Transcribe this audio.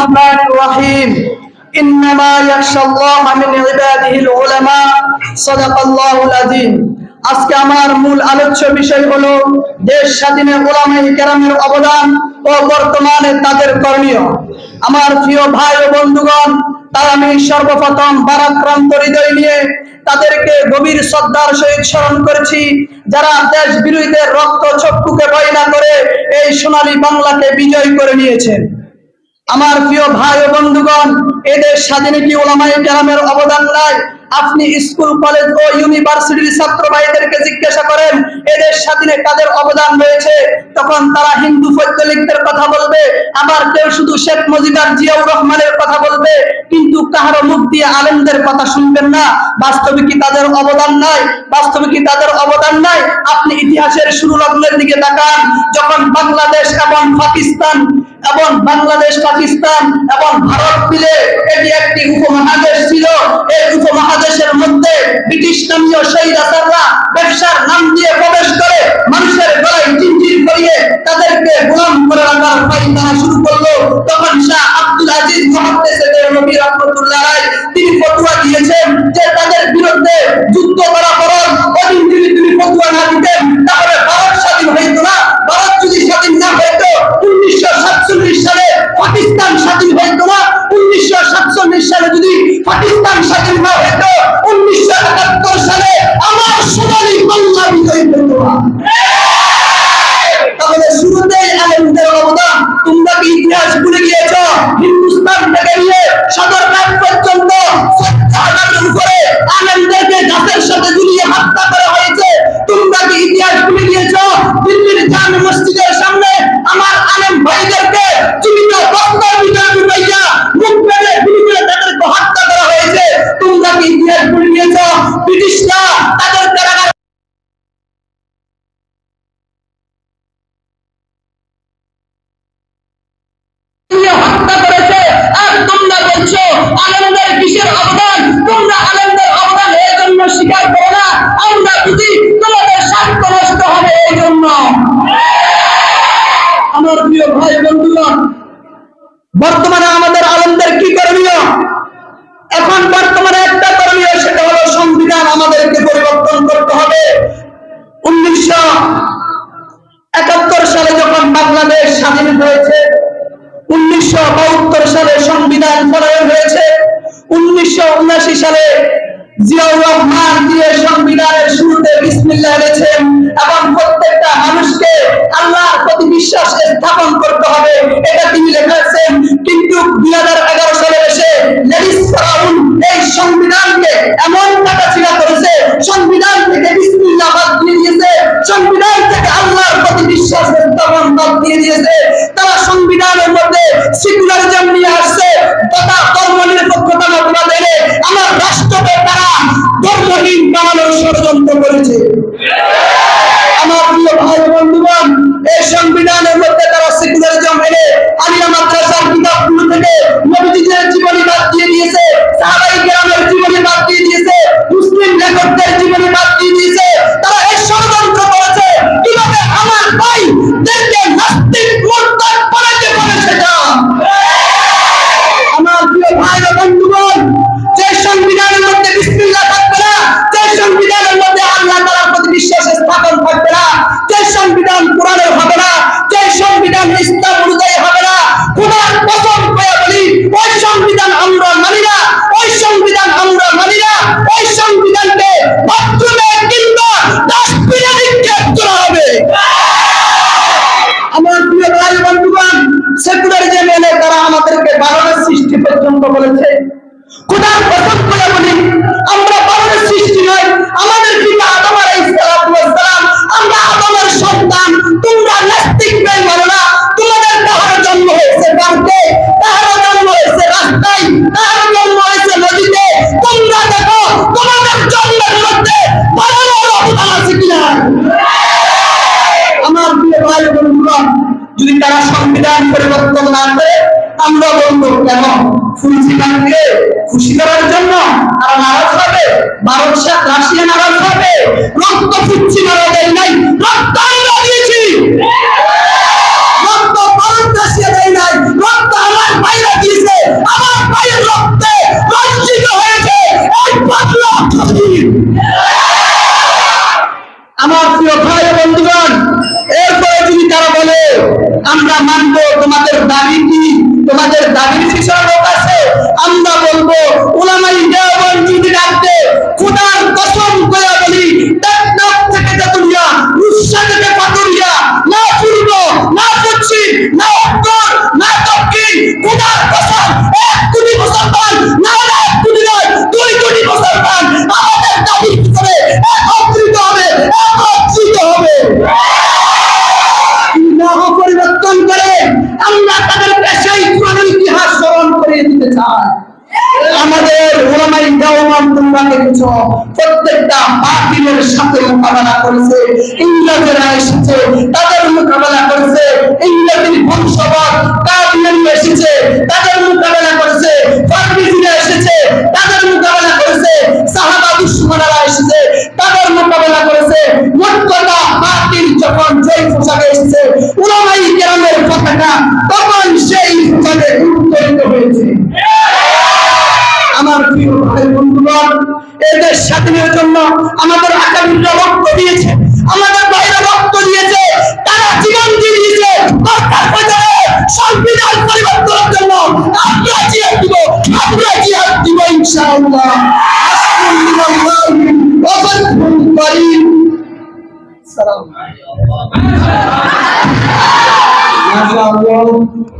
الرحمن الرحيم إنما يخشى الله من عباده العلماء صدق الله العظيم আজকে আমার মূল আলোচ্য বিষয় হলো দেশ স্বাধীনে উলামায়ে কেরামের অবদান ও বর্তমানে তাদের করণীয়। আমার প্রিয় ভাই ও বন্ধুগণ, তাই আমি সর্বপ্রথম ভারাক্রান্ত হৃদয় নিয়ে তাদেরকে গভীর শ্রদ্ধার সহিত স্মরণ করেছি, যারা দেশ বিরোধীদের রক্ত চক্ষুকে ভয় না করে এই সোনালী বাংলাকে বিজয় করে নিয়েছেন। আমার প্রিয় ভাই ও বন্ধুগণ, এদের স্বাধীনে কি উলামায়ে কেরামের অবদান নাই? আপনি স্কুল কলেজ ও ইউনিভার্সিটির ছাত্র ভাইদেরকে জিজ্ঞাসা করেন এদের স্বাধীনে কাদের অবদান রয়েছে, তখন তারা হিন্দু পৈতলিকদের কথা বলবে, আবার কেউ শুধু শেখ মুজিবুর জিয়াউর রহমানের কথা বলবে, কিন্তু কাহারো মুখ দিয়ে আলেমদের কথা শুনবেন না। বাস্তবে কি তাদের অবদান নাই? বাস্তবে কি তাদের অবদান নাই? আপনি ইতিহাসের শুরু লগ্নের দিকে তাকান, যখন বাংলাদেশ এবং পাকিস্তান এবং ভারত মিলে এটি একটি উপমহাদেশ ছিল। এই উপমহাদেশের মধ্যে ব্রিটিশ নামীয় স্বৈরাচাররা ব্যবসার নাম দিয়ে প্রবেশ করে মানুষের গলায় জিঞ্জির করিয়ে তাদেরকে গোলাম করে রাখার পায়তারা শুরু করলো। তখন শাহ আব্দুল আজিজ মুহাদ্দিসের নবী রাহমাতুল্লাহ আলাইহি তিনি ফতোয়া দিয়েছেন যে তাদের বিরুদ্ধে যুদ্ধ করা ফরজ। ওদিন যদি তিনি ফতোয়া না দিতেন তাহলে ভারত স্বাধীন হইতো না। ভারত যদি স্বাধীন না হইতো 1947 সালে পাকিস্তান স্বাধীন হইতো না। 1947 সালে যদি পাকিস্তান স্বাধীন না হইতো 1971 সালে আমার সোনালী বাংলা বিজয় হইতো না। তাহলে শুরুতেই আলেমদের অবদান। তোমরা কি ইতিহাস ভুলে গিয়েছো? হিন্দুস্তান থেকে নিয়ে সদরঘাট পর্যন্ত 70,000 উপরে আলেমদেরকে গাছের সাথে ঝুলিয়ে হত্যা করা হয়েছে। তোমরা কি ইতিহাস ভুলে গিয়েছো? দিল্লির জামে মসজিদের সামনে আমার আলেম ভাইদেরকে জীবিত বস্তার ভিতরে ঢুকাইয়া মুখ মেরে গুলি করে তাদেরকে হত্যা করা হয়েছে। তোমরা কি ইতিহাস ভুলে গিয়েছো? ব্রিটিশরা তাদের কারাগার হত্যা করেছে, আর তোমরা বলছো আলেমদের কিসের অবদান? তোমরা আলেমদের অবদান এই জন্য স্বীকার করো না, আমরা বুঝি তোমাদের স্বার্থ নষ্ট হবে এই জন্য। আমার প্রিয় ভাই বন্ধুগণ, বর্তমানে আমাদের আলেমদের কি করণীয়? এখন বর্তমানে একটা করণীয়, সেটা হলো সংবিধান আমাদেরকে পরিবর্তন করতে হবে। 1971 সালে যখন বাংলাদেশ স্বাধীন হয়েছে, 1972 সালে সংবিধান প্রণয়ন হয়েছে, 1979 সালে জিয়াউর রহমান দিয়ে সংবিধানের শুরুতে বিসমিল্লাহ এনেছেন এবং প্রত্যেকটা মানুষকে আল্লাহর প্রতি বিশ্বাস স্থাপন করতে হবে, এটা তিনি লিখেছেন। কিন্তু 2011 সালে এসে লেডিস ফরাউন এই সংবিধানকে এমন কাটাছিড়া করেছে, সংবিধান থেকে বিসমিল্লাহ বাদ দিয়ে দিয়েছে, সংবিধান থেকে আল্লাহর প্রতি বিশ্বাস স্থাপন বাদ দিয়ে দিয়েছে। তারা সংবিধানের মধ্যে সেকুলারিজম নিয়ে আসছে, তথা ধর্মনিরপেক্ষতা মাত্রা দেনে আমার রাষ্ট্রকে তারা ধর্মহীন বানানোর ষড়যন্ত্র করেছে। আমার প্রিয় ভাই বন্ধুগণ, এই সংবিধানের মধ্যে তারা সেকুলারিজম এনে আলিয়া মাদ্রাসার কিতাবগুলো থেকে নবীজিদের জীবনী বাদ দিয়ে দিয়েছে, সাহাবায়ে কেরামের জীবনী বাদ দিয়ে দিয়েছে, মুসলিম লেখকদের জীবনী বাদ দিয়ে দিয়েছে। তারা এই ষড়যন্ত্র করেছে কিভাবে আমার ভাইদেরকে নাস্তিক মুরতাদ বানাতে পারে সেটা। আমার প্রিয় ভাই বন্ধুগণ, যে সংবিধানের মধ্যে বিসমিল্লাহ থাকবে না, যে সংবিধানের মধ্যে আল্লাহ তাআলার প্রতি বিশ্বাস স্থাপন থাকবে না, যে সংবিধান কোরআনের হবে না, যে সংবিধান ইসলাম অনুযায়ী হবে না, খোদার কসম করে বলি ওই সংবিধান আমরা মানি না, ওই সংবিধান আমরা মানি না। ওই সংবিধানকে বাথরুমে কিংবা ডাস্টবিনে নিক্ষেপ করা হবে। আমার প্রিয় ভাই বন্ধুগণ, সেকুলারিজম এনে তারা আমাদেরকে বারণের সৃষ্টি পর্যন্ত বলেছে। খোদার কসম করে বলি আমরা বারণের সৃষ্টি নয়, আমাদের পিতা আদম আলাইহিস সালাম, আমরা আদমের সন্তান। তোমরা নাস্তিক নয় মানো না, তোমাদের কাহার জন্ম হয়েছে বাড়িতে, কাহার জন্ম হয়েছে রাস্তায়, কাহার জন্ম হয়েছে নদীতে। তোমরা দেখো তোমাদের জন্মের মধ্যে বারণের অবদান আছে কিনা। আমার প্রিয় ভাই বন্ধুগণ, যদি তারা সংবিধান পরিবর্তন না করে, আমরা বলবো কেন? ফুলসিবানকে খুশি করার জন্য তারা নারাজ হবে, ভারত রাশিয়া নারাজ হবে। রক্ত ফুটছি মারা দেয় নাই, রক্ত আমরা দিয়েছি। রক্ত ভারত রাশিয়া দেয় নাই, রক্ত আমার ভাইরা দিয়েছে। আমার ভাইয়ের রক্তে রঞ্জিত হয়েছে এই বাংলা জমিন। আমার প্রিয় ভাই ও বন্ধুগণ, এরপরে যদি তারা বলে আমরা মানবো তোমাদের দাবি কি, তোমাদের দাবির পিছনে লোক আছে, আমরা বলবো উলামায়ে দেওবন্দ যদি ডাকতে খোদার কসম করে বলি, টেকনাফ থেকে তেতুলিয়া, রূপসা থেকে পাটুরিয়া, না পূর্ব না পশ্চিম না উত্তর না দক্ষিণ, খোদার কসম 1 কোটি মুসলমান, না 1 কোটি নয় 2 কোটি মুসলমান আমাদের দাবির পিছনে একত্রিত হবে, একত্রিত হবে। পরিবর্তন করে আমরা তাদেরকে সেই পুরনো ইতিহাস স্মরণ করিয়ে দিতে চাই। আমাদের উলামায়ে দেওবন্দ তোমরা দেখেছো প্রত্যেকটা বাতিলের সাথে মোকাবেলা করেছে, ইংরেজরা এসেছে তাদের মোকাবেলা করেছে, ইংরেজির বংশধর কাদিয়ানি এসেছে তাদের মোকাবেলা করেছে, পারভেজিরা এসেছে তাদের মোকাবেলা করেছে, সাহাবা দুশমনেরা এসেছে তাদের মোকাবেলা করেছে। মোট কথা বাতিল যখন যেই পোশাকে এসেছে উলামায়ে কেরামের পতাকা তখন সেই পোশাকে রূপান্তরিত হয়েছে। আমার প্রিয় ভাই বন্ধুগণ, এদের স্বাধীনের জন্য আমাদের আকাবিররা রক্ত দিয়েছে, আমাদের ভাইরা রক্ত দিয়েছে, তারা জীবন দিয়ে দিয়েছে দরকার পড়লে সংবিধান পরিবর্তনের জন্য আমরা জিহাদ দিব, আমরা জিহাদ দিব ইনশাআল্লাহ। আসসালামু আলাইকুম। সালাম। মাশাআল্লাহ।